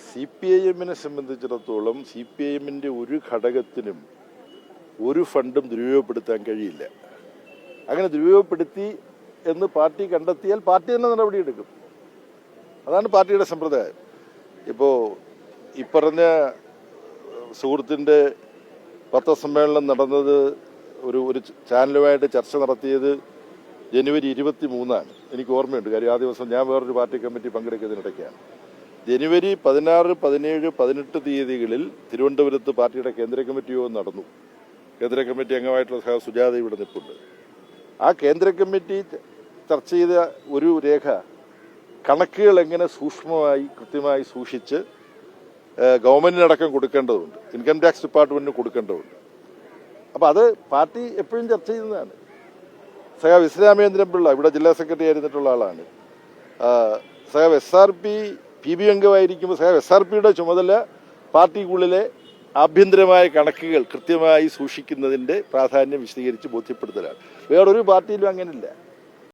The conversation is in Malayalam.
CPIM-നെ സംബന്ധിച്ചിടത്തോളം CPIM-ന്റെ ഒരു ഘടകത്തിനും ഒരു ഫണ്ടും ദുരുപയോഗപ്പെടുത്താൻ കഴിയില്ല. അങ്ങനെ ദുരുപയോഗപ്പെടുത്തി എന്ന് പാർട്ടി കണ്ടെത്തിയാൽ പാർട്ടി തന്നെ നടപടിയെടുക്കും. അതാണ് പാർട്ടിയുടെ സമ്പ്രദായം. ഇപ്പോൾ ഈ പറഞ്ഞ സുഹൃത്തിൻ്റെ പത്രസമ്മേളനം നടന്നത് ഒരു ചാനലുമായിട്ട് ചർച്ച നടത്തിയത് ജനുവരി 23-ആണ്. എനിക്ക് ഓർമ്മയുണ്ട്. കാര്യം ആ ദിവസം ഞാൻ വേറൊരു പാർട്ടി കമ്മിറ്റി പങ്കെടുക്കുന്നതിനിടയ്ക്കാണ്. ജനുവരി 16, 17, 18 തീയതികളിൽ തിരുവനന്തപുരത്ത് പാർട്ടിയുടെ കേന്ദ്ര കമ്മിറ്റി യോഗം നടന്നു. കേന്ദ്ര കമ്മിറ്റി അംഗമായിട്ടുള്ള സുജാത ഇവിടെ നിൽപ്പുണ്ട്. ആ കേന്ദ്ര കമ്മിറ്റി ചർച്ച ചെയ്ത ഒരു രേഖ കണക്കുകൾ എങ്ങനെ സൂക്ഷ്മമായി കൃത്യമായി സൂക്ഷിച്ച് ഗവൺമെന്റിനടക്കം കൊടുക്കേണ്ടതുണ്ട്, ഇൻകം ടാക്സ് ഡിപ്പാർട്ട്മെന്റിന് കൊടുക്കേണ്ടതുണ്ട്. അപ്പം അത് പാർട്ടി എപ്പോഴും ചർച്ച ചെയ്യുന്നതാണ്. സഖാവ് ഇസ്ലാമേന്ദ്രൻ പിള്ള ഇവിടെ ജില്ലാ സെക്രട്ടറി ആയിരുന്നിട്ടുള്ള ആളാണ്. സഖാവ് SRP PB അംഗമായിരിക്കുമ്പോൾ സഖാവ് SRPയുടെ ചുമതല പാർട്ടിക്കുള്ളിലെ ആഭ്യന്തരമായ കണക്കുകൾ കൃത്യമായി സൂക്ഷിക്കുന്നതിൻ്റെ പ്രാധാന്യം വിശദീകരിച്ച് ബോധ്യപ്പെടുത്തലാണ്. വേറൊരു പാർട്ടിയിലും അങ്ങനെയില്ല.